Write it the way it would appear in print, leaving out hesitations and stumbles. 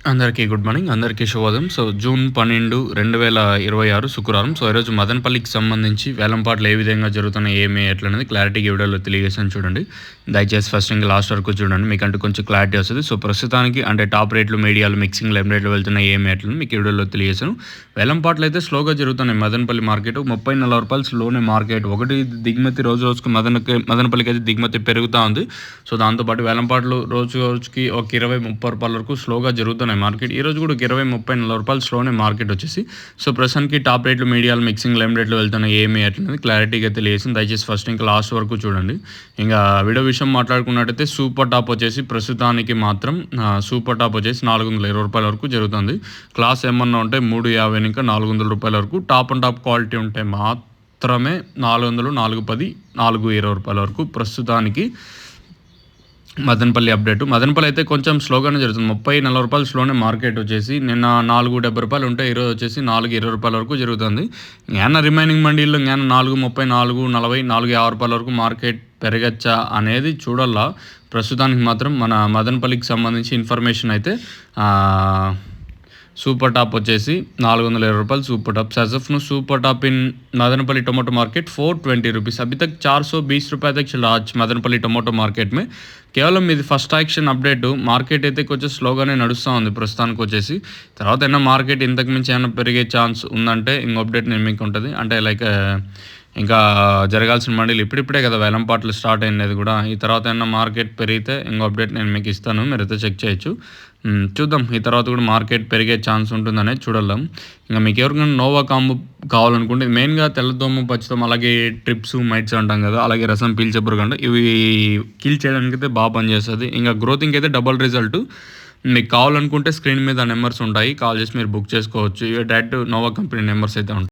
అందరికీ good morning. అందరికీ శుభోదయం. సో, జూన్ 12, 2026 శుక్రవారం. సో, ఈరోజు మదనపల్లికి సంబంధించి వేలంపాట్లు ఏ విధంగా జరుగుతున్నాయి, ఏమి ఎట్లనేది క్లారిటీగా ఈ వీడియోలో తెలియజేశాను చూడండి. దయచేసి ఫస్ట్ ఇంకా లాస్ట్ వరకు చూడండి. మీకంటూ కొంచెం క్లారిటీ వస్తుంది. సో, ప్రస్తుతానికి అంటే టాప్ రేట్లు, మీడియాలు, మిక్సింగ్లు, ఎం రేట్లు వెళ్తున్నాయి, ఏమి ఎట్లని మీకు ఈ వీడియోలో తెలియజేశాను. వేలంపాట్లు అయితే స్లోగా జరుగుతున్నాయి. మదనపల్లి మార్కెట్ 30-40 రూపాయలు స్లోనే మార్కెట్. ఒకటి దిగుమతి రోజు రోజుకు మదనపల్లికి అయితే దిగుమతి పెరుగుతూ ఉంది. సో, దాంతోపాటు వేలంపాట్లు రోజు రోజుకి ఒక 20-30 రూపాయల వరకు స్లోగా జరుగుతున్నాయి మార్కెట్. ఈ రోజు కూడా 20-30-40 రూపాయలు స్లోనే మార్కెట్ వచ్చేసి. సో, ప్రస్తుతానికి టాప్ రేట్లు, మీడియాలు, మిక్సింగ్ లెమ్ రేట్లు వెళ్తున్నాయి, ఏమి ఎట్లనేది క్లారిటీగా తెలియజేసింది. దయచేసి ఫస్ట్ ఇంకా లాస్ట్ వరకు చూడండి. ఇంకా వీడియో విషయం మాట్లాడుకున్నట్టయితే సూపర్ టాప్ వచ్చేసి ప్రస్తుతానికి మాత్రం సూపర్ టాప్ వచ్చేసి 420 రూపాయల వరకు జరుగుతుంది. క్లాస్ ఏమన్నా ఉంటే 350 ఇంకా 400 రూపాయల వరకు. టాప్ అండ్ టాప్ క్వాలిటీ ఉంటే మాత్రమే 400, 410, 420 రూపాయల వరకు ప్రస్తుతానికి మదనపల్లి అప్డేట్. మదనపల్లి అయితే కొంచెం స్లోగానే జరుగుతుంది. 30-40 రూపాయలు స్లోనే మార్కెట్ వచ్చేసి. నిన్న 470 రూపాయలు ఉంటే ఈరోజు వచ్చేసి 420 రూపాయల వరకు జరుగుతుంది. ఇంకా రిమైనింగ్ మండీల్లో ఇంకా 430, 440, 450 రూపాయల వరకు మార్కెట్ పెరగచ్చా అనేది చూడాలా. ప్రస్తుతానికి మాత్రం మన మదనపల్లికి సంబంధించి ఇన్ఫర్మేషన్ అయితే సూపర్ టాप వచ్చేసి 420 రూపాయలు సూपर top सजफनु super top in Madanapalle tomato market 420 rupees अभी तक 420 रुपये तक चला आज मदनपल्ली टोमेटो मार्केट में కేవలం ఇది ఫస్ట్ యాక్షన్ అప్డేట్. మార్కెట్ అయితే కొంచెం స్లోగానే నడుస్తూ ఉంది ప్రస్తుతానికి వచ్చేసి. తర్వాత ఏమన్నా మార్కెట్ ఇంతకు మించి ఏమైనా పెరిగే ఛాన్స్ ఉందంటే ఇంకో అప్డేట్ నేను మీకు ఉంటుంది. అంటే లైక్ ఇంకా జరగాల్సిన మండీలు ఇప్పుడిప్పుడే కదా వేలంపాట్లు స్టార్ట్ అయినది కూడా. ఈ తర్వాత ఏమన్నా మార్కెట్ పెరిగితే ఇంకో అప్డేట్ నేను మీకు ఇస్తాను, మీరైతే చెక్ చేయొచ్చు. చూద్దాం ఈ తర్వాత కూడా మార్కెట్ పెరిగే ఛాన్స్ ఉంటుందనేది చూడలేం. ఇంకా మీకు ఎవరికైనా నోవా కాంబో కావాలనుకుంటే మెయిన్గా తెల్లదోమ, పచ్చిదోమ, అలాగే ట్రిప్స్, మైట్స్ అంటాం కదా, అలాగే రసం పీల్చే పురుగు ఇవి కిల్ చేయడానికి అయితే బాగా పనిచేస్తుంది. ఇంకా గ్రోతింగ్ అయితే డబల్ రిజల్ట్. మీకు కావాలనుకుంటే స్క్రీన్ మీద నెంబర్స్ ఉంటాయి, కాల్ చేసి మీరు బుక్ చేసుకోవచ్చు. ఇవి డైరెక్ట్ నోవా కంపెనీ నెంబర్స్ అయితే ఉంటాయి.